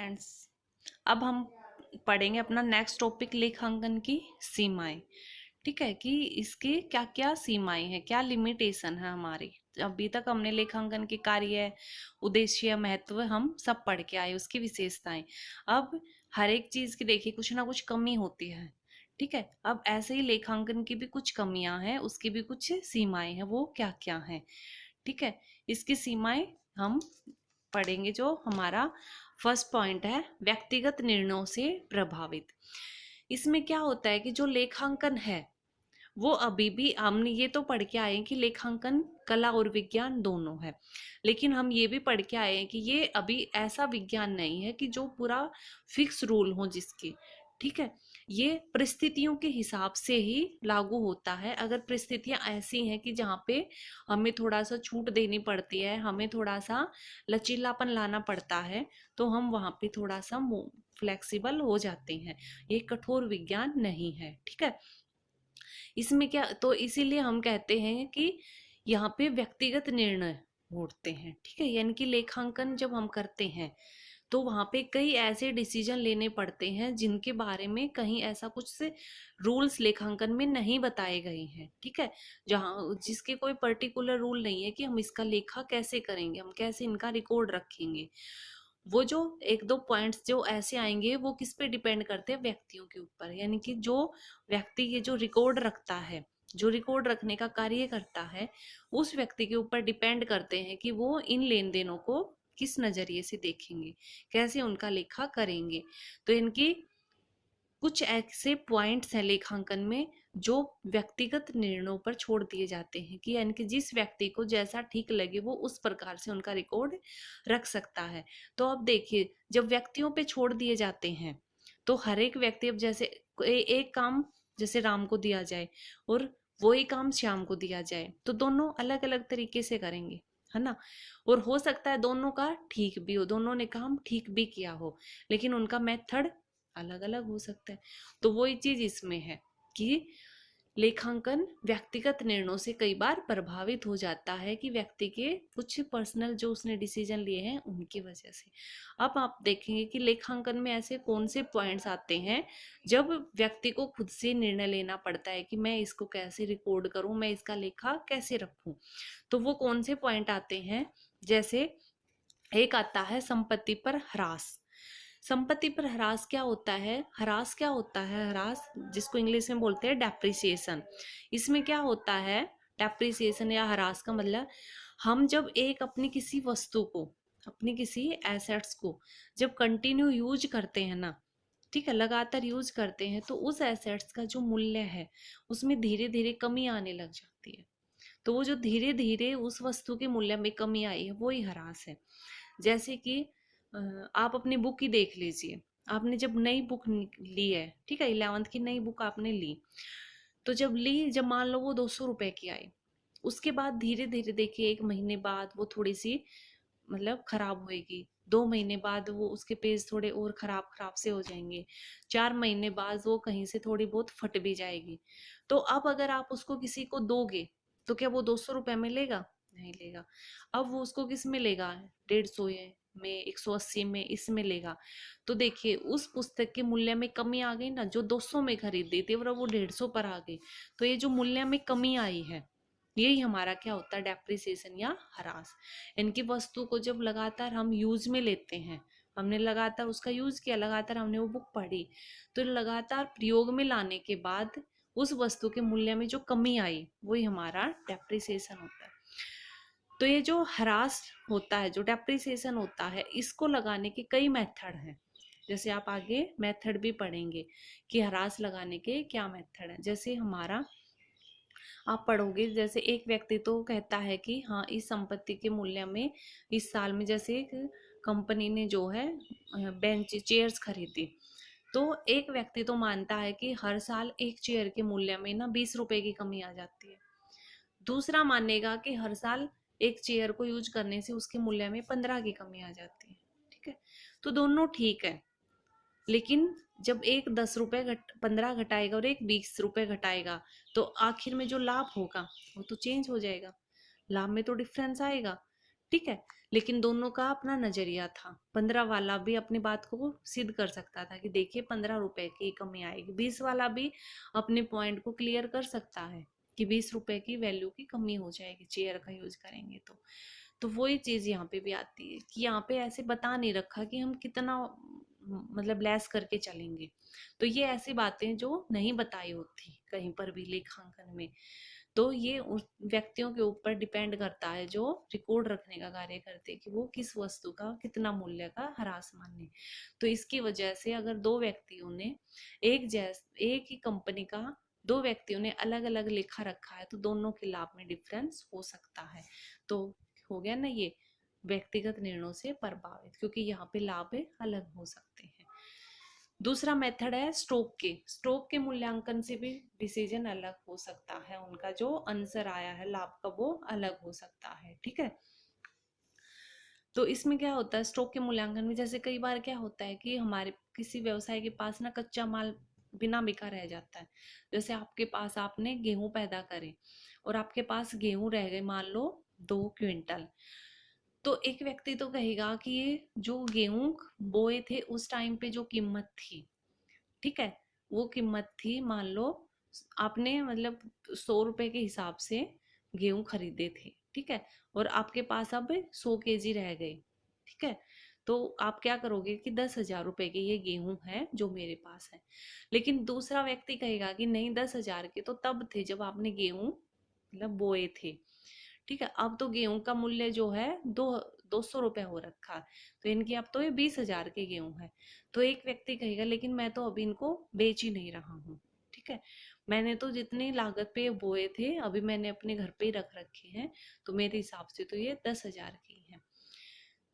Friends, अब हम पढ़ेंगे अपना नेक्स्ट टॉपिक लेखांकन की सीमाएं। ठीक है कि इसके क्या क्या सीमाएं हैं, क्या लिमिटेशन है हमारी। अभी तक हमने लेखांकन के कार्य, उद्देश्य, महत्व हम सब पढ़ के आए, उसकी विशेषताएं। अब हर एक चीज की देखिए कुछ ना कुछ कमी होती है। ठीक है, अब ऐसे ही लेखांकन की भी कुछ कमियां हैं, उसकी भी कुछ सीमाएं हैं। वो क्या क्या हैं? ठीक है, इसकी सीमाएं हम पढ़ेंगे। जो हमारा फर्स्ट पॉइंट है, व्यक्तिगत निर्णयों से प्रभावित। इसमें क्या होता है कि जो लेखांकन है वो अभी भी हमने ये तो पढ़ के आए हैं कि लेखांकन कला और विज्ञान दोनों है, लेकिन हम ये भी पढ़ के आए हैं कि ये अभी ऐसा विज्ञान नहीं है कि जो पूरा फिक्स रूल हो जिसके। ठीक है, ये परिस्थितियों के हिसाब से ही लागू होता है। अगर परिस्थितियां ऐसी हैं कि जहाँ पे हमें थोड़ा सा छूट देनी पड़ती है, हमें थोड़ा सा लचीलापन लाना पड़ता है, तो हम वहाँ पे थोड़ा सा फ्लेक्सिबल हो जाते हैं। ये कठोर विज्ञान नहीं है। ठीक है, इसमें क्या, तो इसीलिए हम कहते हैं कि यहाँ पे व्यक्तिगत निर्णय होते हैं। ठीक है, यानी कि लेखांकन जब हम करते हैं तो वहां पे कई ऐसे डिसीजन लेने पड़ते हैं जिनके बारे में कहीं ऐसा कुछ से रूल्स लेखांकन में नहीं बताए गए हैं। ठीक है, जहाँ जिसके कोई पर्टिकुलर रूल नहीं है कि हम इसका लेखा कैसे करेंगे, हम कैसे इनका रिकॉर्ड रखेंगे। वो जो एक दो पॉइंट्स जो ऐसे आएंगे वो किस पे डिपेंड करते हैं? व्यक्तियों के ऊपर। यानी कि जो व्यक्ति ये जो रिकॉर्ड रखता है, जो रिकॉर्ड रखने का कार्य करता है, उस व्यक्ति के ऊपर डिपेंड करते हैं कि वो इन लेन देनों को किस नजरिए से देखेंगे, कैसे उनका लेखा करेंगे। तो इनकी कुछ ऐसे पॉइंट्स हैं लेखांकन में जो व्यक्तिगत निर्णयों पर छोड़ दिए जाते हैं, कि यानी कि जिस व्यक्ति को जैसा ठीक लगे वो उस प्रकार से उनका रिकॉर्ड रख सकता है। तो अब देखिए, जब व्यक्तियों पे छोड़ दिए जाते हैं तो हर एक व्यक्ति, अब जैसे एक काम जैसे राम को दिया जाए और वही काम श्याम को दिया जाए, तो दोनों अलग अलग तरीके से करेंगे, है ना। और हो सकता है दोनों का ठीक भी हो, दोनों ने काम ठीक भी किया हो, लेकिन उनका मेथड अलग अलग हो सकता है। तो वही चीज इसमें है कि लेखांकन व्यक्तिगत निर्णयों से कई बार प्रभावित हो जाता है, कि व्यक्ति के कुछ पर्सनल जो उसने डिसीजन लिए हैं उनकी वजह से। अब आप देखेंगे कि लेखांकन में ऐसे कौन से पॉइंट्स आते हैं जब व्यक्ति को खुद से निर्णय लेना पड़ता है कि मैं इसको कैसे रिकॉर्ड करूं, मैं इसका लेखा कैसे रखूं। तो वो कौन से पॉइंट आते हैं? जैसे एक आता है संपत्ति पर ह्रास। संपत्ति पर ह्रास क्या होता है? ह्रास क्या होता है? ह्रास जिसको इंग्लिश में बोलते हैं डेप्रिसिएशन। इसमें क्या होता है? डेप्रिसिएशन या ह्रास का मतलब, हम जब एक अपनी किसी वस्तु को, अपनी किसी एसेट्स को जब कंटिन्यू यूज करते हैं ना, ठीक है, लगातार यूज करते हैं, तो उस एसेट्स का जो मूल्य है उसमें धीरे धीरे कमी आने लग जाती है। तो वो जो धीरे धीरे उस वस्तु के मूल्य में कमी आई है वो ही ह्रास है। जैसे कि आप अपनी बुक ही देख लीजिए। आपने जब नई बुक ली है, ठीक है, 11th की नई बुक आपने ली, तो जब ली, जब मान लो वो 200 रुपए की आई, उसके बाद धीरे धीरे देखिए 1 महीने बाद वो थोड़ी सी मतलब खराब होएगी, 2 महीने बाद वो उसके पेज थोड़े और खराब खराब से हो जाएंगे, 4 महीने बाद वो कहीं से थोड़ी बहुत फट भी जाएगी। तो अब अगर आप उसको किसी को दोगे तो क्या वो 200 रुपए में लेगा? नहीं लेगा। अब वो उसको किस में लेगा? 150 में, 180 में, इसमें लेगा। तो देखिए उस पुस्तक के मूल्य में कमी आ गई ना, जो 200 में खरीदी थी और वो 150 पर आ गई। तो ये जो मूल्य में कमी आई है, यही हमारा क्या होता है? डेप्रिसिएशन या ह्रास। इनकी वस्तु को जब लगातार हम यूज में लेते हैं, हमने लगातार उसका यूज किया, लगातार हमने वो बुक पढ़ी, तो लगातार प्रयोग में लाने के बाद उस वस्तु के मूल्य में जो कमी आई वही हमारा डेप्रिसिएशन होता है। तो ये जो ह्रास होता है, जो डेप्रिसिएशन होता है, इसको लगाने के कई मेथड हैं। जैसे आप आगे मेथड भी पढ़ेंगे कि ह्रास लगाने के क्या मेथड है। जैसे हमारा आप पढ़ोगे, जैसे एक व्यक्ति तो कहता है कि हाँ, इस संपत्ति के मूल्य में इस साल में, जैसे एक कंपनी ने जो है बेंच चेयर्स खरीदी, तो एक व्यक्ति तो मानता है कि हर साल एक चेयर के मूल्य में ना 20 रुपए की कमी आ जाती है। दूसरा मानेगा कि हर साल एक चेयर को यूज करने से उसके मूल्य में 15 की कमी आ जाती है। ठीक है, तो दोनों ठीक है, लेकिन जब एक 10 रुपए 15 घटाएगा और एक 20 रुपए घटाएगा, तो आखिर में जो लाभ होगा वो तो चेंज हो जाएगा, लाभ में तो डिफरेंस आएगा। ठीक है, लेकिन दोनों का अपना नजरिया था। 15 वाला भी अपनी बात को सिद्ध कर सकता था कि देखिए 15 रुपए की कमी आएगी, 20 वाला भी अपने पॉइंट को क्लियर कर सकता है कि 20 रुपए की वैल्यू की कमी हो जाएगी चेयर का यूज करेंगे तो वही चीज यहाँ पे भी आती है कि यहाँ पे ऐसे बता नहीं रखा कि हम कितना मतलब लेस करके चलेंगे। तो ये ऐसी बातें जो नहीं बताई होती कहीं पर भी लेखांकन में। तो ये उस व्यक्तियों के ऊपर डिपेंड करता है जो रिकॉर्ड रखने का कार्य करते हैं कि वो किस वस्तु का कितना मूल्य का ह्रास माने। तो इसकी वजह से अगर दो व्यक्तियों ने एक ही कंपनी का दो व्यक्तियों ने अलग अलग लेखा रखा है तो दोनों के लाभ में डिफरेंस हो सकता है। तो हो गया ना ये व्यक्तिगत निर्णयों से प्रभावित, क्योंकि यहाँ पे लाभ अलग हो सकते हैं। दूसरा मेथड है स्ट्रोक के मूल्यांकन से भी डिसीजन अलग हो सकता है, उनका जो आंसर आया है लाभ का वो अलग हो सकता है। ठीक है, तो इसमें क्या होता है स्ट्रोक के मूल्यांकन में, जैसे कई बार क्या होता है कि हमारे किसी व्यवसाय के पास ना कच्चा माल बिना बिका रह जाता है। जैसे आपके पास आपने गेहूं पैदा करे और आपके पास गेहूं रह गए मान लो 2 क्विंटल। तो एक व्यक्ति तो कहेगा कि ये जो गेहूं बोए थे उस टाइम पे जो कीमत थी, ठीक है, वो कीमत थी मान लो आपने मतलब 100 रुपए के हिसाब से गेहूं खरीदे थे, ठीक है, और आपके पास अब 100 केजी रह गए, ठीक है, तो आप क्या करोगे कि 10,000 रुपए के ये गेहूं है जो मेरे पास है। लेकिन दूसरा व्यक्ति कहेगा कि नहीं 10,000 के तो तब थे जब आपने गेहूं मतलब बोए थे, ठीक है, अब तो गेहूं का मूल्य जो है 200 रुपए हो रखा है, तो इनकी अब तो ये 20,000 के गेहूं है। तो एक व्यक्ति कहेगा लेकिन मैं तो अभी इनको बेच ही नहीं रहा हूँ, ठीक है, मैंने तो जितनी लागत पे बोए थे अभी मैंने अपने घर पे ही रख रखे हैं, तो मेरे हिसाब से तो ये 10,000 की है।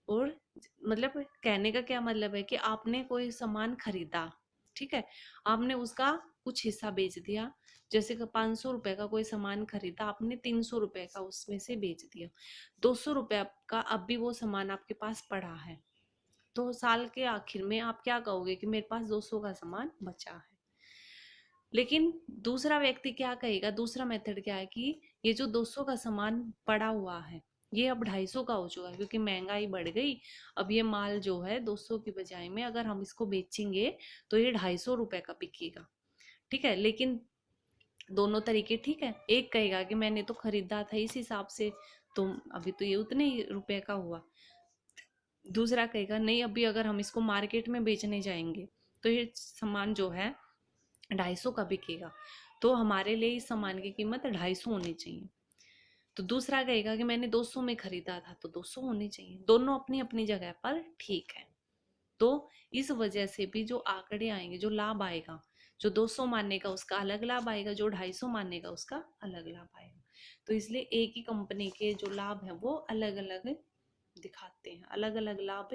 और मतलब कहने का क्या मतलब है कि आपने कोई सामान खरीदा, ठीक है, आपने उसका कुछ हिस्सा बेच दिया, जैसे कि 500 रुपए का कोई सामान खरीदा आपने 300 रुपए का उसमें से बेच दिया, 200 रुपए का अब भी वो सामान आपके पास पड़ा है। तो साल के आखिर में आप क्या कहोगे कि मेरे पास 200 का सामान बचा है। लेकिन दूसरा व्यक्ति क्या कहेगा, दूसरा मेथड क्या है कि ये जो 200 का सामान पड़ा हुआ है ये अब 250 का हो चुका है क्योंकि महंगाई बढ़ गई। अब ये माल जो है 200 की बजाय में अगर हम इसको बेचेंगे तो ये 250 रुपए का बिकेगा, ठीक है। लेकिन दोनों तरीके ठीक है, एक कहेगा कि मैंने तो खरीदा था इस हिसाब से, तो अभी तो ये उतने ही रुपए का हुआ। दूसरा कहेगा नहीं अभी अगर हम इसको मार्केट में बेचने जाएंगे तो ये सामान जो है 250 का बिकेगा, तो हमारे लिए इस सामान की कीमत 250 होनी चाहिए। तो दूसरा कहेगा कि मैंने 200 में खरीदा था तो 200 होनी चाहिए। दोनों अपनी अपनी जगह पर ठीक है। तो इस वजह से भी जो आंकड़े आएंगे, जो लाभ आएगा, जो 200 मानने का उसका अलग लाभ आएगा, जो 250 मानने का उसका अलग लाभ आएगा। तो इसलिए एक ही कंपनी के जो लाभ है वो अलग अलग दिखाते हैं, अलग अलग लाभ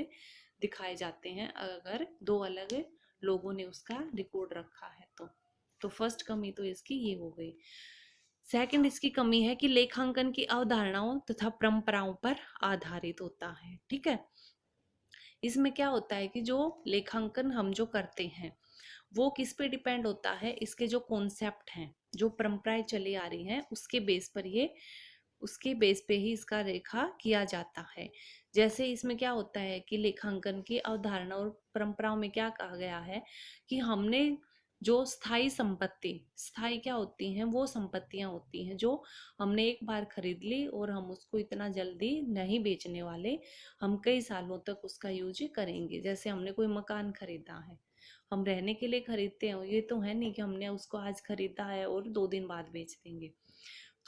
दिखाए जाते हैं अगर दो अलग लोगों ने उसका रिकॉर्ड रखा है तो फर्स्ट कमी तो इसकी ये हो गई। सेकंड इसकी कमी है कि लेखांकन की अवधारणाओं तथा परंपराओं पर आधारित होता है, ठीक है। इसमें क्या होता है कि जो लेखांकन हम जो करते हैं वो किस पे डिपेंड होता है, इसके जो कॉन्सेप्ट हैं, जो परंपराएं चली आ रही हैं उसके बेस पर ये, उसके बेस पे ही इसका रेखा किया जाता है। जैसे इसमें क्या होता है कि लेखांकन की अवधारणा और परंपराओं में क्या कहा गया है कि हमने जो स्थायी संपत्ति, स्थायी क्या होती हैं, वो संपत्तियां होती हैं जो हमने एक बार खरीद ली और हम उसको इतना जल्दी नहीं बेचने वाले, हम कई सालों तक उसका यूज करेंगे। जैसे हमने कोई मकान खरीदा है, हम रहने के लिए खरीदते हैं, ये तो है नहीं कि हमने उसको आज खरीदा है और 2 दिन बाद बेच देंगे।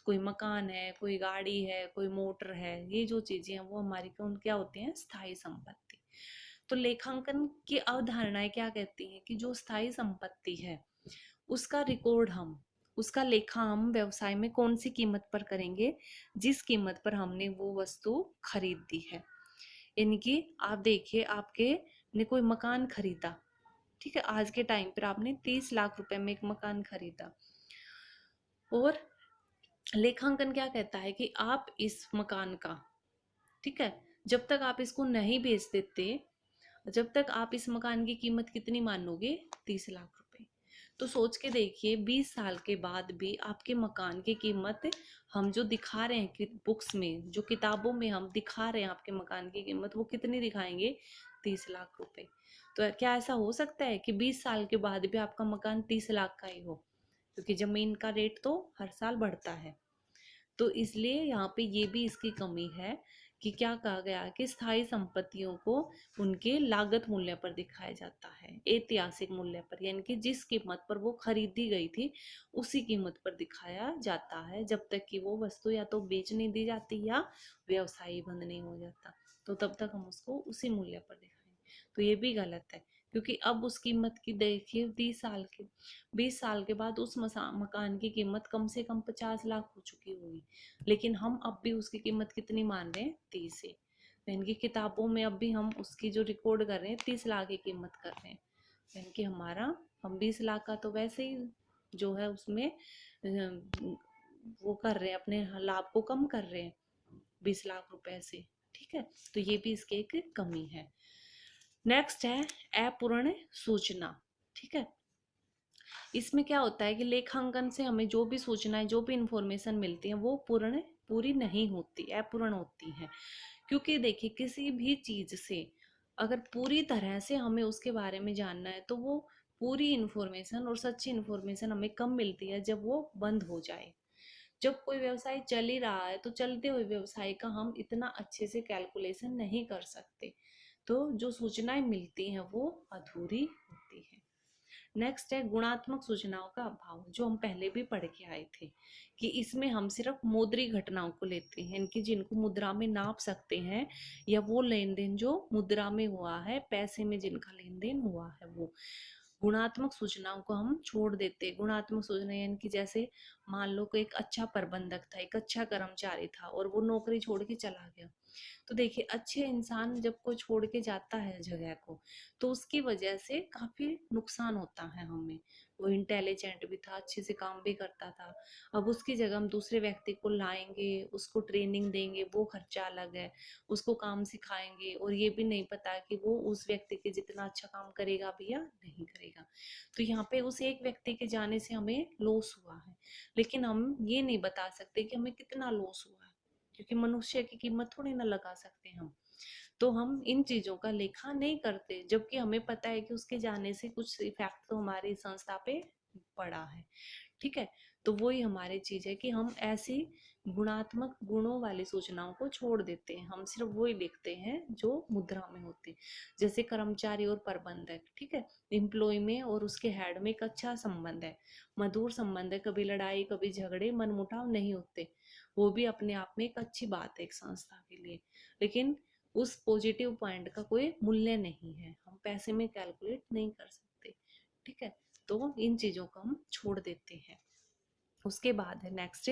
कोई मकान है, कोई गाड़ी है, कोई मोटर है, ये जो चीजें हैं वो हमारी कौन क्या होती हैं, स्थायी संपत्ति। तो लेखांकन की अवधारणाएं क्या कहती हैं कि जो स्थायी संपत्ति है उसका रिकॉर्ड हम, उसका लेखा हम व्यवसाय में कौन सी कीमत पर करेंगे, जिस कीमत पर हमने वो वस्तु खरीद दी है। यानी कि आप देखिए आपके ने कोई मकान खरीदा, ठीक है, आज के टाइम पर आपने 30 लाख रुपए में एक मकान खरीदा, और लेखांकन क्या कहता है कि आप इस मकान का, ठीक है, जब तक आप इसको नहीं बेच देते, जब तक आप इस मकान की कीमत कितनी मानोगे, 30 लाख रुपए। तो सोच के देखिए 20 साल के बाद भी आपके मकान की कीमत हम जो दिखा रहे हैं कि बुक्स में, जो किताबों में हम दिखा रहे हैं आपके मकान की कीमत, वो कितनी दिखाएंगे? 30 लाख रुपए। तो क्या ऐसा हो सकता है कि 20 साल के बाद भी आपका मकान 30 लाख का ही हो? क्योंकि जमीन का रेट तो हर साल बढ़ता है। तो इसलिए यहाँ पे ये भी इसकी कमी है कि क्या कहा गया कि स्थायी संपत्तियों को उनके लागत मूल्य पर दिखाया जाता है, ऐतिहासिक मूल्य पर, यानी कि जिस कीमत पर वो खरीदी गई थी उसी कीमत पर दिखाया जाता है, जब तक कि वो वस्तु या तो बेच नहीं दी जाती या व्यवसाय बंद नहीं हो जाता, तो तब तक हम उसको उसी मूल्य पर दिखाएंगे। तो ये भी गलत है, क्योंकि अब उस कीमत की देखिए 30 साल की, 20 साल के बाद उस मकान की कीमत कम से कम 50 लाख हो चुकी होगी, लेकिन हम अब भी उसकी कीमत कितनी मान रहे हैं? 30 है। यानी कि किताबों में अब भी हम उसकी जो रिकॉर्ड कर रहे हैं 30 लाख की कीमत कर रहे हैं। यानी कि हमारा, हम 20 लाख का तो वैसे ही जो है उसमें वो कर रहे हैं, अपने लाभ को कम कर रहे हैं 20 लाख रुपए से। ठीक है, तो ये भी इसकी एक कमी है। नेक्स्ट है अपूर्ण सूचना। ठीक है, इसमें क्या होता है कि लेखांकन से हमें जो भी सूचनाएं, जो भी इंफॉर्मेशन मिलती है वो पूरी नहीं होती, अपूर्ण होती है। क्योंकि देखिए किसी भी चीज से अगर पूरी तरह से हमें उसके बारे में जानना है तो वो पूरी इंफॉर्मेशन और सच्ची इंफॉर्मेशन हमें कम मिलती है जब वो बंद हो जाए। जब कोई व्यवसाय चल ही रहा है तो चलते हुए व्यवसाय का हम इतना अच्छे से कैलकुलेशन नहीं कर सकते, तो जो सूचनाएं मिलती हैं वो अधूरी होती है। नेक्स्ट है गुणात्मक सूचनाओं का अभाव, जो हम पहले भी पढ़ के आए थे कि इसमें हम सिर्फ मौद्रिक घटनाओं को लेते हैं, इनकी जिनको मुद्रा में नाप सकते हैं, या वो लेन देन जो मुद्रा में हुआ है, पैसे में जिनका लेन देन हुआ है, वो गुणात्मक सूचनाओं को हम छोड़ देते हैं। गुणात्मक सूचना यानी कि जैसे मान लो कोई एक अच्छा प्रबंधक था, एक अच्छा कर्मचारी था और वो नौकरी छोड़ के चला गया, तो देखिए अच्छे इंसान जब कोई छोड़ के जाता है जगह को, तो उसकी वजह से काफी नुकसान होता है हमें। वो इंटेलिजेंट भी था, अच्छे से काम भी करता था, अब उसकी जगह हम दूसरे व्यक्ति को लाएंगे, उसको ट्रेनिंग देंगे, वो खर्चा अलग है, उसको काम सिखाएंगे और ये भी नहीं पता कि वो उस व्यक्ति के जितना अच्छा काम करेगा भी या नहीं करेगा। तो यहाँ पे उस एक व्यक्ति के जाने से हमें लॉस हुआ है, लेकिन हम ये नहीं बता सकते कि हमें कितना लॉस हुआ है, क्योंकि मनुष्य की कीमत थोड़ी ना लगा सकते हम। तो हम इन चीजों का लेखा नहीं करते, जबकि हमें पता है कि उसके जाने से कुछ इफेक्ट तो हमारी संस्था पे पड़ा है। ठीक है, तो वही हमारी चीज है कि हम ऐसी गुणात्मक गुणों वाली सूचनाओं को छोड़ देते हैं, हम सिर्फ वही लिखते हैं जो मुद्रा में होते हैं। जैसे कर्मचारी और प्रबंधक, ठीक है, एम्प्लॉय में और उसके हेड में एक अच्छा संबंध है, मधुर संबंध है, कभी लड़ाई कभी झगड़े मनमुटाव नहीं होते, वो भी अपने आप में एक अच्छी बात है एक संस्था के लिए। लेकिन उस पॉजिटिव पॉइंट का कोई मूल्य नहीं है, हम पैसे में कैलकुलेट नहीं कर सकते। ठीक है, तो इन चीजों को हम छोड़ देते हैं। उसके बाद है नेक्स्ट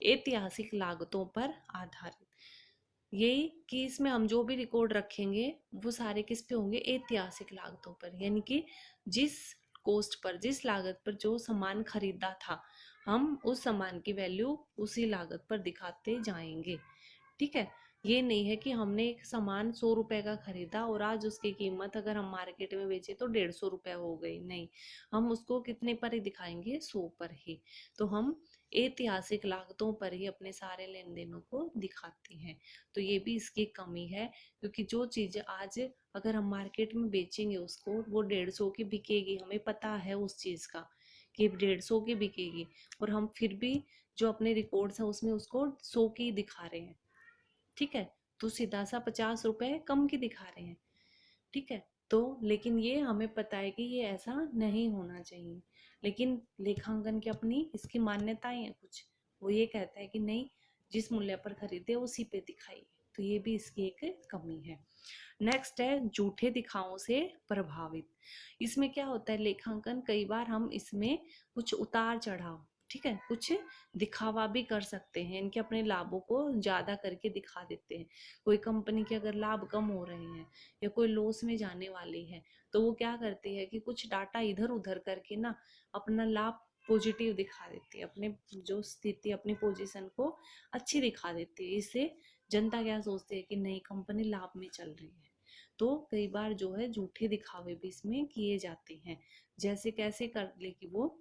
ऐतिहासिक लागतों पर आधारित। ये कि इसमें हम जो भी रिकॉर्ड रखेंगे वो सारे किस पे होंगे? ऐतिहासिक लागतों पर, यानी कि जिस कॉस्ट पर, जिस लागत पर जो सामान खरीदा था, हम उस सामान की वैल्यू उसी लागत पर दिखाते जाएंगे। ठीक है, ये नहीं है कि हमने एक सामान 100 रुपए का खरीदा और आज उसकी कीमत अगर हम मार्केट में बेचे तो 150 रुपए हो गई, नहीं, हम उसको कितने पर ही दिखाएंगे? 100 पर ही। तो हम ऐतिहासिक लागतों पर ही अपने सारे लेन देनों को दिखाते हैं। तो ये भी इसकी कमी है, क्योंकि जो चीज आज अगर हम मार्केट में बेचेंगे उसको, वो 150 की बिकेगी, हमें पता है उस चीज का कि 150 की बिकेगी, और हम फिर भी जो अपने रिकॉर्ड्स हैं उसमें उसको 100 की दिखा रहे हैं। ठीक है, तो सीधा सा 50 रुपए कम की दिखा रहे हैं। ठीक है, तो लेकिन ये हमें पता है कि ये ऐसा नहीं होना चाहिए, लेकिन लेखांकन की अपनी इसकी मान्यताएं हैं कुछ, वो ये कहता है कि नहीं, जिस मूल्य पर खरीदे उसी पे दिखाइए। तो ये भी इसकी एक कमी है। नेक्स्ट है झूठे दिखावों से प्रभावित। इसमें क्या होता है, लेखांकन कई बार हम इसमें कुछ उतार चढ़ाव, ठीक है, कुछ दिखावा भी कर सकते हैं, इनके अपने लाभों को ज्यादा करके दिखा देते हैं। कोई कंपनी के अगर लाभ कम हो रहे हैं या कोई लॉस में जाने वाली है, तो वो क्या करती है कि कुछ डाटा इधर उधर करके ना अपना लाभ पॉजिटिव दिखा देती है, अपने जो स्थिति, अपनी पोजीशन को अच्छी दिखा देती है। इससे जनता क्या सोचती है कि नहीं, कंपनी लाभ में चल रही है। तो कई बार जो है झूठे दिखावे भी इसमें किए जाते हैं। जैसे कैसे कर ले कि वो,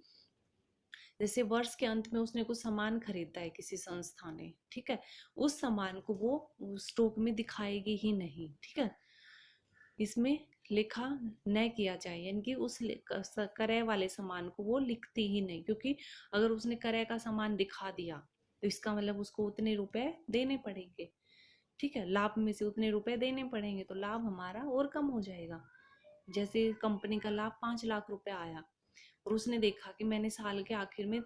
जैसे वर्ष के अंत में उसने कुछ सामान खरीदा है किसी संस्था ने, ठीक है, उस सामान को वो स्टॉक में दिखाएगी ही नहीं, ठीक है, इसमें लिखा न किया जाए, यानी कि उस क्रय वाले सामान को वो लिखती ही नहीं, क्योंकि अगर उसने क्रय का सामान दिखा दिया तो इसका मतलब उसको उतने रुपए देने पड़ेंगे, ठीक है, लाभ में से उतने रुपए देने पड़ेंगे, तो लाभ हमारा और कम हो जाएगा। जैसे कंपनी का लाभ 5 लाख रुपए आया और उसने देखा कि मैंने साल के आखिर में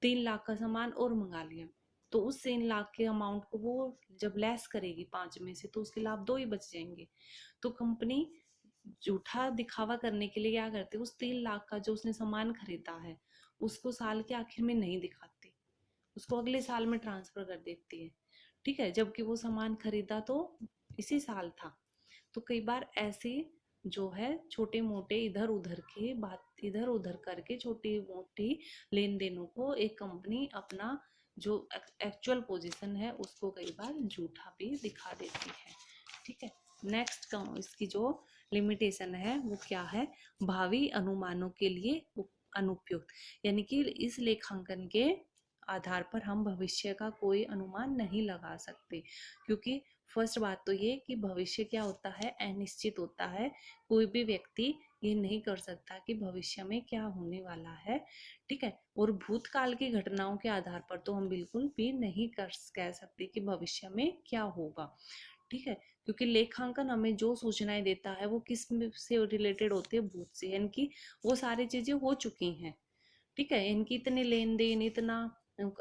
3 लाख का सामान और मंगा लिया, तो उस 3 लाख के अमाउंट को वो जब लेस करेगी 5 में से, तो उसके लाभ 2 ही बच जाएंगे। तो कंपनी झूठा दिखावा करने के लिए क्या करती है, उस 3 लाख का जो उसने सामान खरीदा है उसको साल के आखिर में नहीं दिखाती, उसको अगले साल में ट्रांसफर कर देती है, ठीक है, जबकि वो सामान खरीदा तो इसी साल था। तो कई बार ऐसे जो है छोटे मोटे इधर उधर के बात, इधर उधर करके छोटी मोटी लेन देनों को एक कंपनी अपना जो एक्चुअल पोजीशन है उसको कई बार झूठा भी दिखा देती है, ठीक है। नेक्स्ट इसकी जो लिमिटेशन है वो क्या है, भावी अनुमानों के लिए अनुपयुक्त, यानी कि इस लेखांकन के आधार पर हम भविष्य का कोई अनुमान नहीं लगा सकते, क्योंकि फर्स्ट बात तो ये कि भविष्य क्या होता है, अनिश्चित होता है, कोई भी व्यक्ति ये नहीं कर सकता कि भविष्य में क्या होने वाला है, ठीक है, और भूतकाल की घटनाओं के आधार पर तो हम बिल्कुल भी नहीं कह सकते कि भविष्य में क्या होगा, ठीक है, क्योंकि लेखांकन हमें जो सूचनाएं देता है वो किस से रिलेटेड होती है, भूत से, यानी कि वो सारी चीजें हो चुकी हैं, ठीक है, इनकी इतने लेन देन, इतना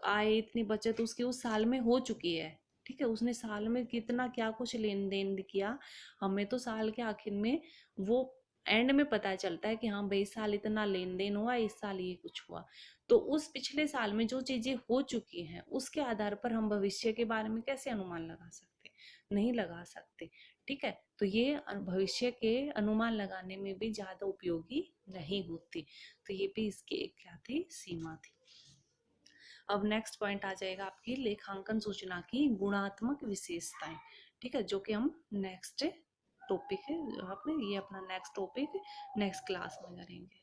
आय, इतनी बचत उसकी उस साल में हो चुकी है, ठीक है, उसने साल में कितना क्या कुछ लेन देन किया, हमें तो साल के आखिर में वो एंड में पता चलता है कि हाँ भाई इस साल इतना लेन देन हुआ, इस साल ये कुछ हुआ, तो उस पिछले साल में जो चीजें हो चुकी हैं उसके आधार पर हम भविष्य के बारे में कैसे अनुमान लगा सकते, नहीं लगा सकते, ठीक है, तो ये भविष्य के अनुमान लगाने में भी ज्यादा उपयोगी नहीं होती, तो ये भी इसकी एक क्या थी, सीमा थी। अब नेक्स्ट पॉइंट आ जाएगा आपकी लेखांकन सूचना की गुणात्मक विशेषताएं, ठीक है, जो कि हम नेक्स्ट टॉपिक है, आपने ये अपना नेक्स्ट टॉपिक नेक्स्ट क्लास में करेंगे।